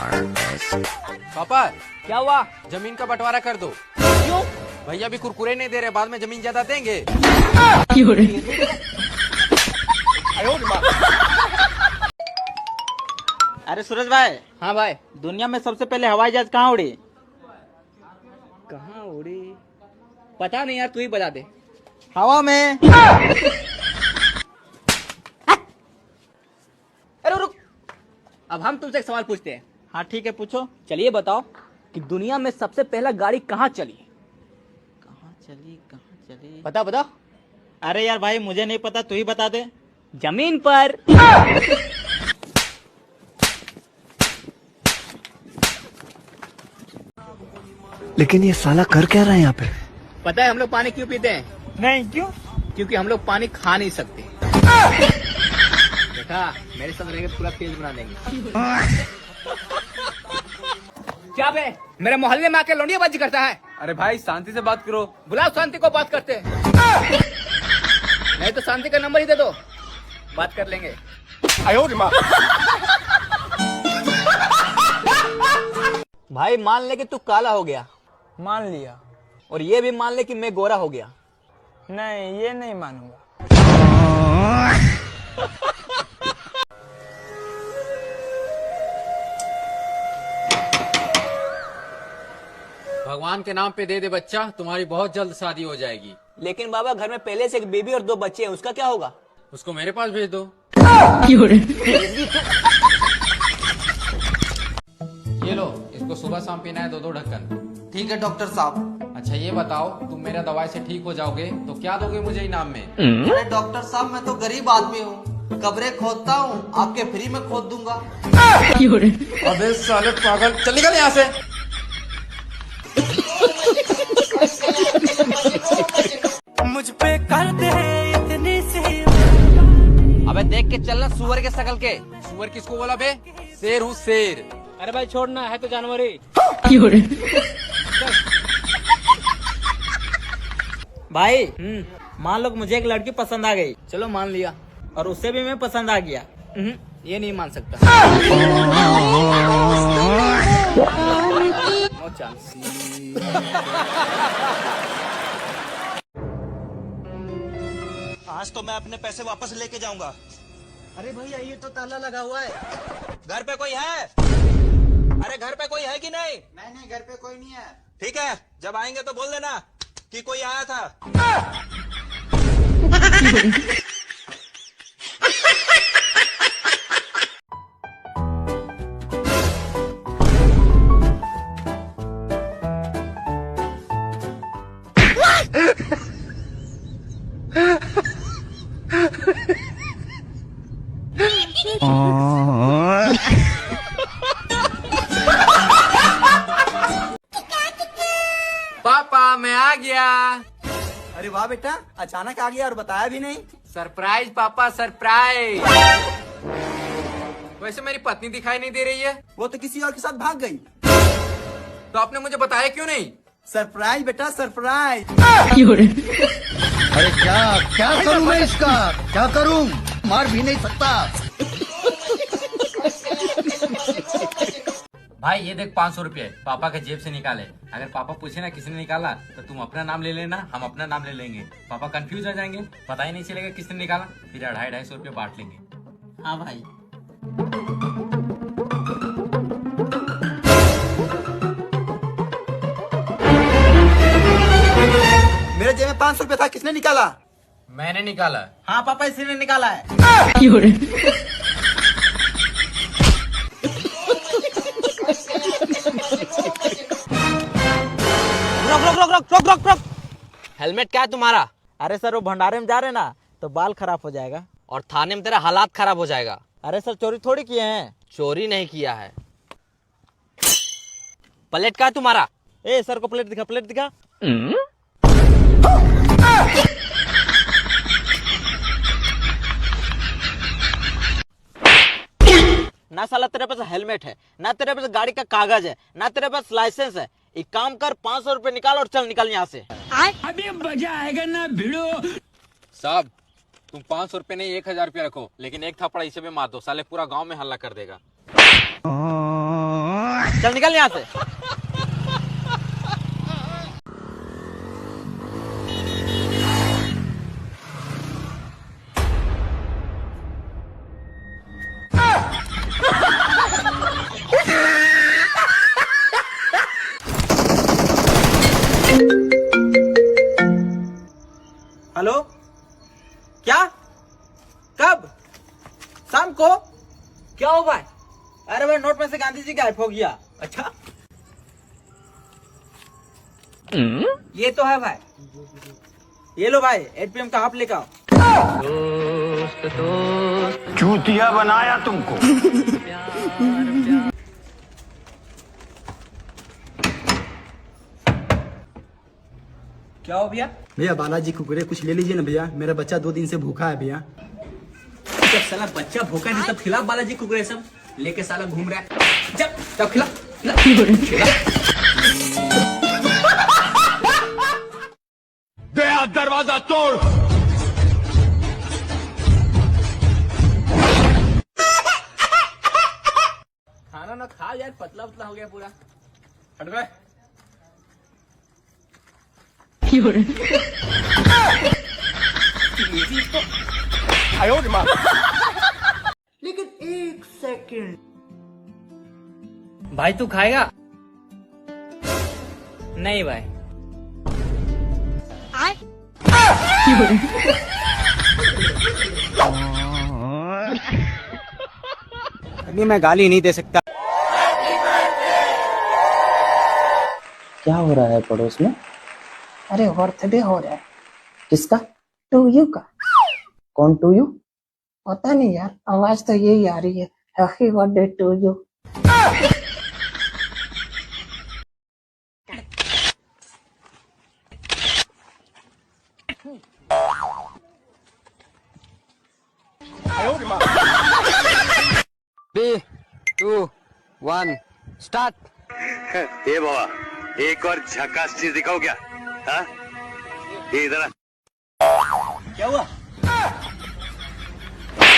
पापा क्या हुआ? जमीन का बंटवारा कर दो। क्यों? भैया भी कुरकुरे नहीं दे रहे, बाद में जमीन ज्यादा देंगे। अरे सूरज भाई, हाँ भाई। दुनिया में सबसे पहले हवाई जहाज कहाँ उड़ी? कहाँ उड़ी? पता नहीं यार, तू ही बता दे। हवा में। अरे रुक, अब हम तुमसे एक सवाल पूछते हैं। हाँ ठीक है, पूछो। चलिए बताओ कि दुनिया में सबसे पहला गाड़ी कहाँ चली? कहाँ चली? बता बता। अरे यार भाई, मुझे नहीं पता, तू ही बता दे। जमीन पर। लेकिन ये साला कर क्या रहा है यहाँ पे? पता है हम लोग पानी क्यों पीते हैं? नहीं, क्यों? क्योंकि हम लोग पानी खा नहीं सकते। देखा, मेरे साथ रहेंगे पूरा तेज बना देंगे। क्या बे, मेरे मोहल्ले में आके लौंडियाबाजी करता है? अरे भाई शांति से बात करो। बुलाओ, शांति को बात करते हैं। नहीं तो शांति का नंबर ही दे दो, बात कर लेंगे। भाई मान ले कि तू काला हो गया। मान लिया। और ये भी मान ले कि मैं गोरा हो गया। नहीं, ये नहीं मानूंगा। भगवान के नाम पे दे दे बच्चा, तुम्हारी बहुत जल्द शादी हो जाएगी। लेकिन बाबा घर में पहले से एक बेबी और 2 बच्चे हैं, उसका क्या होगा? उसको मेरे पास भेज दो। ये लो, इसको सुबह शाम पीना है 2-2 ढक्कन। ठीक है डॉक्टर साहब। अच्छा ये बताओ, तुम मेरा दवाई से ठीक हो जाओगे तो क्या दोगे मुझे इनाम में? अरे डॉक्टर साहब, मैं तो गरीब आदमी हूँ, कब्रें खोदता हूँ, आपके फ्री में खोद दूंगा। अबे साले पागल, चल निकल यहाँ से। मुझ पे कर दे इतनी सी। अबे देख के चलना सुअर के शकल के। सुअर किसको बोला बे? शेर हूँ शेर। अरे भाई छोड़ना है तो जानवर ही। भाई, मान लो कि मुझे एक लड़की पसंद आ गई चलो मान लिया। और उससे भी मैं पसंद आ गया। ये नहीं मान सकता। No chance. आज तो मैं अपने पैसे वापस लेके जाऊंगा। अरे भैया, ये तो ताला लगा हुआ है। घर पे कोई है? अरे घर पे कोई है कि नहीं? नहीं, घर पे कोई नहीं है। ठीक है, जब आएंगे तो बोल देना कि कोई आया था। पापा मैं आ गया। अरे वाह बेटा, अचानक आ गया और बताया भी नहीं। सरप्राइज पापा, सरप्राइज। वैसे मेरी पत्नी दिखाई नहीं दे रही है, वो तो किसी और के साथ भाग गई। तो आपने मुझे बताया क्यों नहीं? सरप्राइज बेटा, सरप्राइज। अरे क्या करूं मैं इसका? क्या करूं? मार भी नहीं सकता। भाई ये देख 500 रुपये पापा के जेब से निकाले। अगर पापा पूछे ना किसने निकाला तो तुम अपना नाम ले लेना, हम अपना नाम ले लेंगे। पापा कंफ्यूज हो जाएंगे, पता ही नहीं चलेगा किसने निकाला, फिर 250-250 रुपये बांट लेंगे। हाँ भाई। मेरे जेब में 500 रुपए था, किसने निकाला? मैंने निकाला। हाँ पापा, इसी ने निकाला है। रोक। हेलमेट क्या है तुम्हारा? अरे सर, वो भंडारे में जा रहे ना, तो बाल खराब हो जाएगा। और थाने में तेरा हालात खराब हो जाएगा। अरे सर, चोरी थोड़ी किए हैं। चोरी नहीं किया है। प्लेट क्या है तुम्हारा? ए सर को प्लेट दिखा, प्लेट दिखा। ना साला तेरे पास हेलमेट है, ना तेरे पास गाड़ी का कागज है, ना तेरे पास लाइसेंस है। एक काम कर, 500 रुपए निकाल और चल निकल यहाँ से। अभी मजा आएगा ना भिड़ो। साहब तुम 500 रुपये नहीं 1000 रुपया रखो, लेकिन एक थप्पड़ इसे भी मार दो, साले पूरा गांव में हल्ला कर देगा। चल निकल यहाँ से। हेलो, क्या? कब? शाम को? क्या हो भाई? अरे भाई नोट में से गांधी जी गायब हो गया। अच्छा, ये तो है भाई। ये लो भाई, 8 PM का हाफ लेकर आओ। चूतिया बनाया तुमको। क्या हो भैया? भैया बालाजी कुकुरे कुछ ले लीजिए ना भैया, मेरा बच्चा 2 दिन से भूखा है भैया। जब साला बच्चा भूखा नहीं तब खिला बालाजी कुकुरे सब लेके साला घूम रहा है। जब खिला खिला। दया दरवाजा तोड़। खाना ना खा यार, पतला पतला हो गया पूरा। हट गए। लेकिन 1 सेकंड। भाई तू खाएगा? नहीं भाई। अभी मैं गाली नहीं दे सकता। क्या हो रहा है पड़ोस में? अरे बर्थडे हो रहा है। किसका? टू यू का। कौन टू यू? पता नहीं यार, आवाज तो यही आ रही है, happy birthday to you. Three, 2, 1 start. ए बाबा, एक और झकास चीज दिखाओ क्या? हाँ? ये इधर आ। क्या हुआ?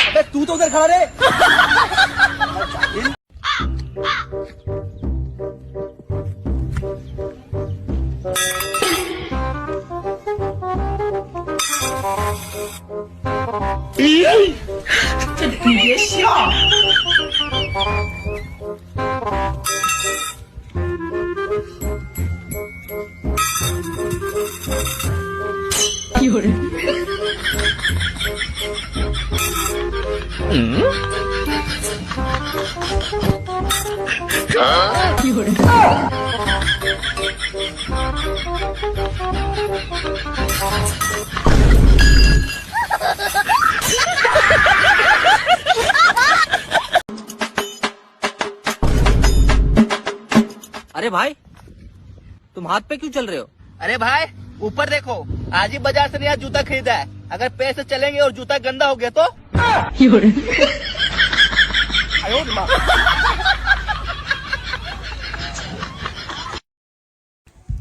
अबे तू तो उधर खड़ा रे। अरे भाई, तुम हाथ पे क्यों चल रहे हो? अरे भाई ऊपर देखो, आज ही बाजार से नया जूता खरीदा है। अगर पैर से चलेंगे और जूता गंदा हो गया तो?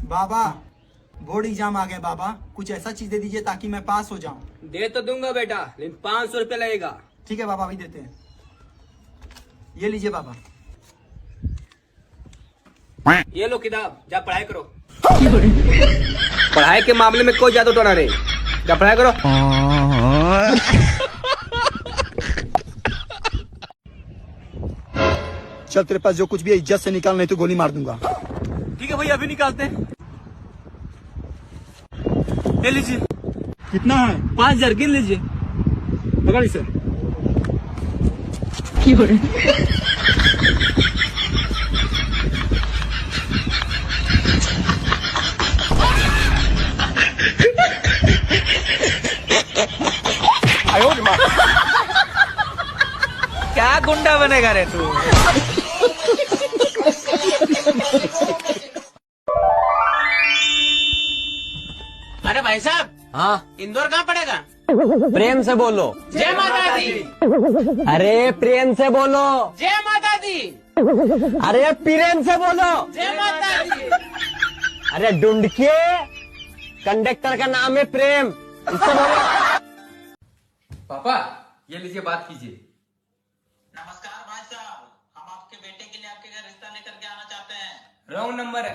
बाबा बोर्ड एग्जाम आ गए बाबा, कुछ ऐसा चीज दे दीजिए ताकि मैं पास हो जाऊं। दे तो दूंगा बेटा, लेकिन 500 रुपये लगेगा। ठीक है बाबा, अभी देते हैं। ये लीजिए बाबा। ये लो किताब, जा पढ़ाई करो। पढ़ाई के मामले में कोई जादू टोना नहीं, जा पढ़ाई करो। चल तेरे पास जो कुछ भी है इज्जत से निकाल, नहीं तो गोली मार दूंगा। ठीक है भैया, अभी निकालते हैं। ले लीजिए। कितना है? 5000 गिन लीजिए। पकड़ इसे। क्या गुंडा बनेगा रे तू? अरे भाई साहब, हाँ, इंदौर कहाँ पड़ेगा? प्रेम से बोलो। जय माता दी। अरे प्रेम से बोलो। जय माता दी। अरे प्रेम से बोलो। जय माता दी। अरे ढूंढके, कंडक्टर का नाम है प्रेम, इससे बोलो। पापा ये लीजिए, बात कीजिए। नमस्कार भाई साहब, हम आपके बेटे के लिए आपके घर रिश्ता लेकर के आना रॉन्ग नंबर है।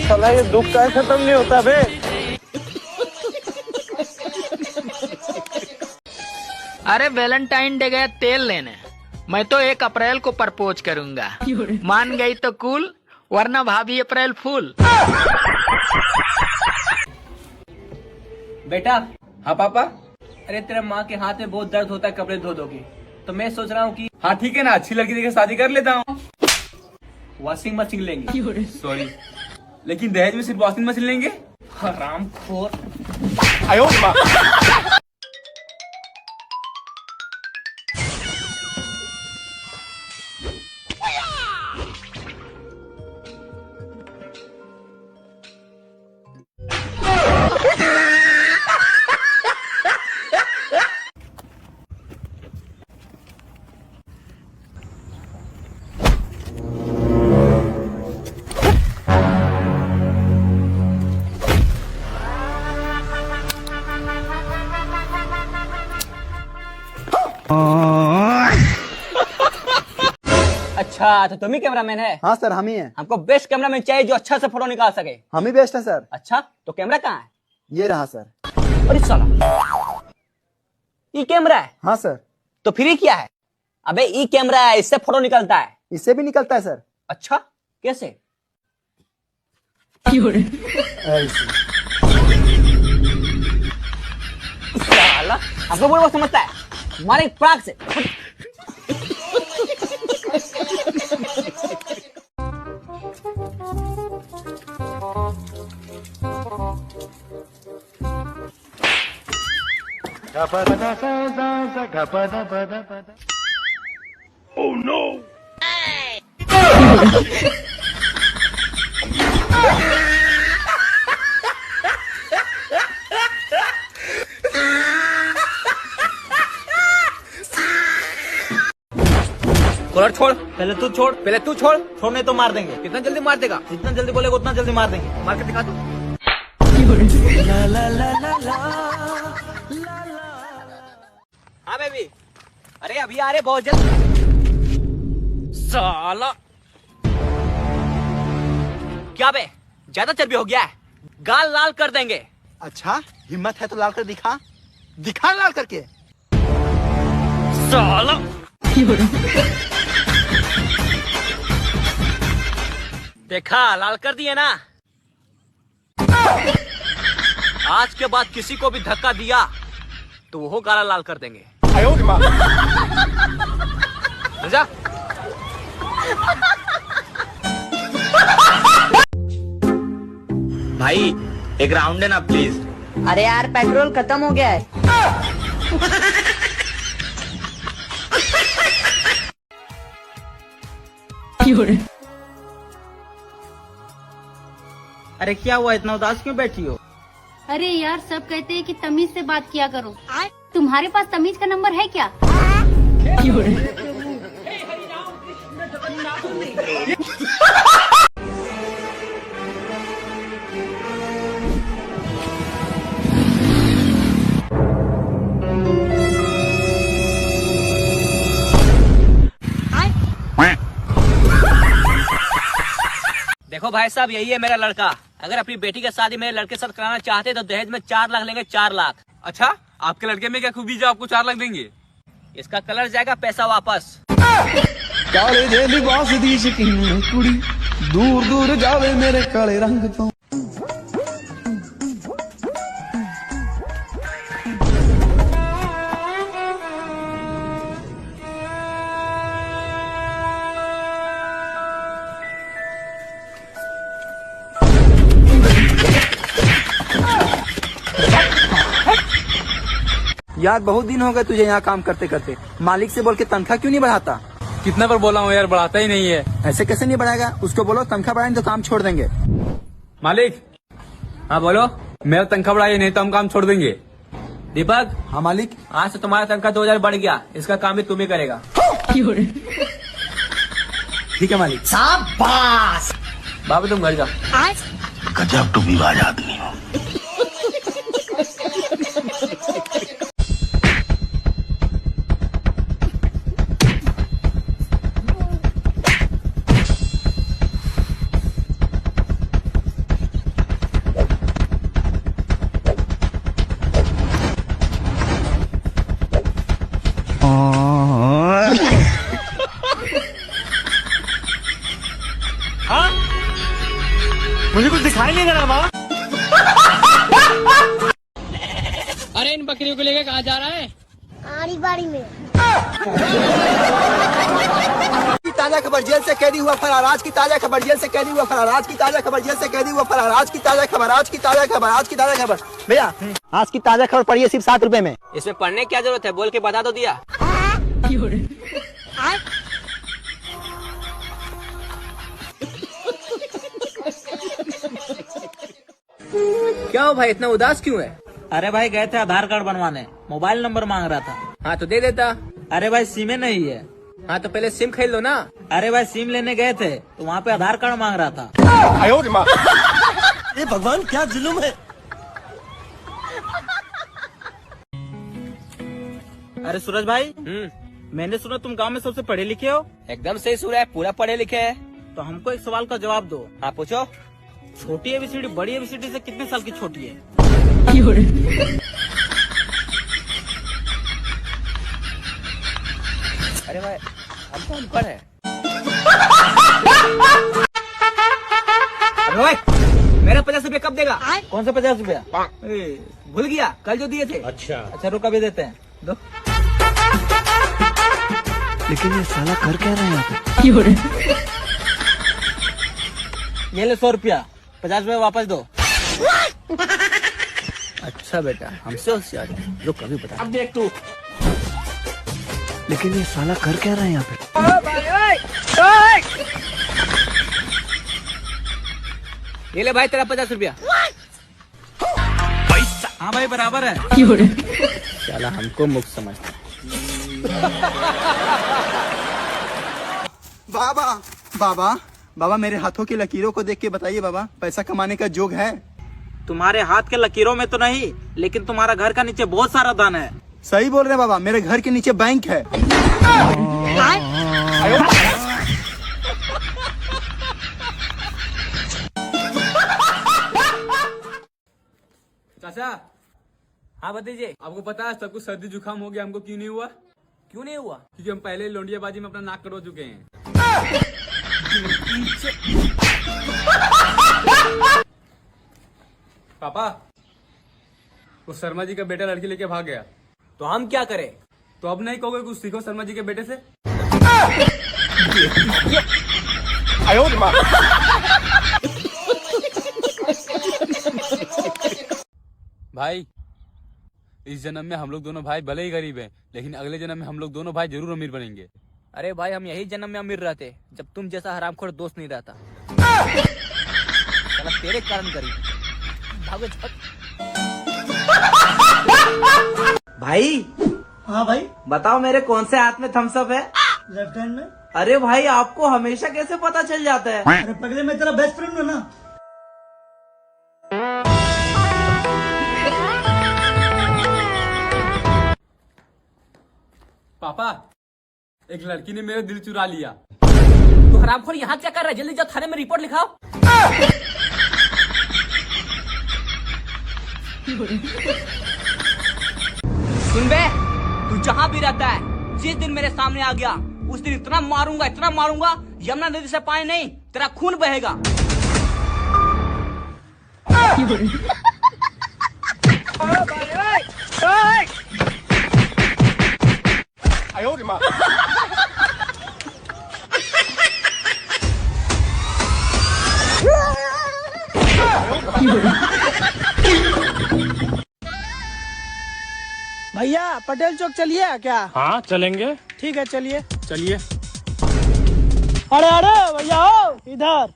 साला ये दुख का खत्म नहीं होता बे। अरे वैलेंटाइन डे गया तेल लेने, मैं तो 1 अप्रैल को प्रपोज करूंगा। मान गई तो कूल, वरना भाभी अप्रैल फूल। बेटा। हाँ पापा। अरे तेरे माँ के हाथ में बहुत दर्द होता है कपड़े धो दोगे, तो मैं सोच रहा हूँ कि हाँ ठीक है ना, अच्छी लड़की देकर शादी कर लेता हूँ। वॉशिंग मशीन लेंगे। सॉरी, लेकिन दहेज में सिर्फ वॉशिंग मशीन लेंगे। हरामखोर। अच्छा, तो तुम ही कैमरामैन है? हाँ सर, हम ही हैं। हमको बेस्ट कैमरामैन चाहिए जो अच्छा से फोटो निकाल सके। हम ही बेस्ट है सर। अच्छा, तो कैमरा कहाँ है? ये रहा सर। अरे साला, ई कैमरा है? हाँ सर। तो फिर ये क्या है? अबे ई कैमरा है, इससे फोटो निकलता है। इससे भी निकलता है सर। अच्छा, कैसे? साला, आपको बोल समझता है, मारे एक प्राग से। Oh no! कॉलर छोड़, पहले तू छोड़, पहले तू छोड़। छोड़ने तो मार देंगे। कितना जल्दी मार देगा? जितना जल्दी बोलेगा उतना जल्दी मार देंगे। मार के दिखा तू। हाँ बेबी, अरे अभी आ रहे बहुत जल्द। साला, क्या बे, ज्यादा चर्बी हो गया है, गाल लाल कर देंगे। अच्छा, हिम्मत है तो लाल कर दिखा, दिखा लाल करके। साला, देखा, लाल कर दिए ना। आज के बाद किसी को भी धक्का दिया तो वो गाला लाल कर देंगे। जा। भाई एक राउंड है ना प्लीज। अरे यार पेट्रोल खत्म हो गया है। अरे क्या हुआ, इतना उदास क्यों बैठी हो? अरे यार सब कहते हैं कि तमीज से बात किया करो। तुम्हारे पास तमीज का नंबर है क्या? देखो भाई साहब, यही है मेरा लड़का। अगर अपनी बेटी की शादी मेरे लड़के के साथ कराना चाहते तो दहेज में 4 लाख लेंगे, 4 लाख। अच्छा, आपके लड़के में क्या खूबी जो आपको 4 लाख देंगे? इसका कलर जाएगा, पैसा वापस। काले दे लिबास दी शकीन कुड़ी, दूर दूर जावे मेरे काले रंग तो। यार बहुत दिन हो गए तुझे यहाँ काम करते करते, मालिक से बोल के तनख्वाह क्यों नहीं बढ़ाता? कितना बार बोला हूँ यार, बढ़ाता ही नहीं है। ऐसे कैसे नहीं बढ़ाएगा? उसको बोलो तनख्वाह बढ़ाएंगे तो काम छोड़ देंगे। मालिक। हाँ बोलो। मेरा तनख्वाह बढ़ाइए, नहीं तो हम काम छोड़ देंगे। दीपक। हाँ मालिक। आज से तुम्हारा तनख्वाह 2000 बढ़ गया, इसका काम भी तुम ही करेगा। ठीक है मालिक। शाबाश। बाबू तुम घर जाओ। गजब टूपीबाज आदमी हो। हाँ? मुझे कुछ दिखाई नहीं दे रहा बाबा। अरे इन बकरियों को लेकर कहाँ जा रहा है? आड़ी बाड़ी में। ताजा खबर, जेल से कैदी हुआ फरार। आज की ताजा खबर, जेल से कैदी हुआ फरार। आज की ताजा खबर, जेल से कैदी हुआ फरार। आज की ताजा खबर, आज की ताजा खबर, आज की ताजा खबर। भैया आज की ताजा खबर पढ़िए सिर्फ 7 रुपए में। इसमें पढ़ने की क्या जरूरत है, बोल के बता दो दिया। क्या हो भाई, इतना उदास क्यों है? अरे भाई गए थे आधार कार्ड बनवाने, मोबाइल नंबर मांग रहा था। हाँ तो दे देता। अरे भाई सिम ही नहीं है। हाँ तो पहले सिम खरीद लो ना। अरे भाई सिम लेने गए थे तो वहाँ पे आधार कार्ड मांग रहा था। ये भगवान क्या जुल्म है। अरे सूरज भाई, मैंने सुना तुम गांव में सबसे पढ़े लिखे हो। एकदम सही सुना है, पूरा पढ़े लिखे है। तो हमको एक सवाल का जवाब दो। हाँ पूछो। छोटी एबीसीडी बड़ी एबीसीडी से कितने साल की छोटी है? अरे भाई हम तो अनपढ़ है। अरे भाई मेरा 50 रुपया कब देगा? कौन सा 50 रुपया? भूल गया, कल जो दिए थे। अच्छा रुका भी देते हैं, दो। लेकिन ये साला कर क्या रहा है यहाँ पे? ये ले 100 रुपया, 50 रुपया वापस दो। अच्छा बेटा, हमसे होशियार है, जो कभी बता। अब देख तू। लेकिन ये साला कर क्या रहा है यहाँ पे? ये ले भाई तेरा 50 रुपया। हाँ भाई बराबर है। चला हमको मुक्त समझता। बाबा बाबा बाबा मेरे हाथों की लकीरों को देख के बताइए बाबा, पैसा कमाने का जोग है? तुम्हारे हाथ के लकीरों में तो नहीं, लेकिन तुम्हारा घर का नीचे बहुत सारा धन है। सही बोल रहे हैं बाबा, मेरे घर के नीचे बैंक है। चाचा। हाँ बताइए। आपको पता है सबको सर्दी जुकाम हो गया, हमको क्यों नहीं हुआ? क्यों नहीं हुआ? क्योंकि हम पहले लौंडियाबाजी में अपना नाक कटवा चुके हैं। पापा वो शर्मा जी का बेटा लड़की लेके भाग गया, तो हम क्या करें? तो अब नहीं कहोगे कुछ सीखो शर्मा जी के बेटे से। भाई इस जन्म में हम लोग दोनों भाई भले ही गरीब हैं, लेकिन अगले जन्म में हम लोग दोनों भाई जरूर अमीर बनेंगे। अरे भाई हम यही जन्म में अमीर रहते जब तुम जैसा हरामखोर दोस्त नहीं रहता। तेरे कारण गरीब। भागो भाई। हाँ भाई बताओ मेरे कौन से हाथ में थम्स अप है? लेफ्ट हैंड में। अरे भाई आपको हमेशा कैसे पता चल जाता है? अरे पगले मैं तेरा बेस्ट फ्रेंड हूँ ना। पापा एक लड़की ने मेरा दिल चुरा लिया। तो हरामखोर यहाँ क्या कर रहा है? जल्दी जाओ थाने में रिपोर्ट लिखाओ। सुन बे, तू जहाँ भी रहता है, जिस दिन मेरे सामने आ गया उस दिन इतना मारूंगा यमुना नदी से पानी नहीं तेरा खून बहेगा। भैया पटेल चौक चलिए क्या? हाँ चलेंगे। ठीक है चलिए। चलिए। अरे अरे भैया हो इधर।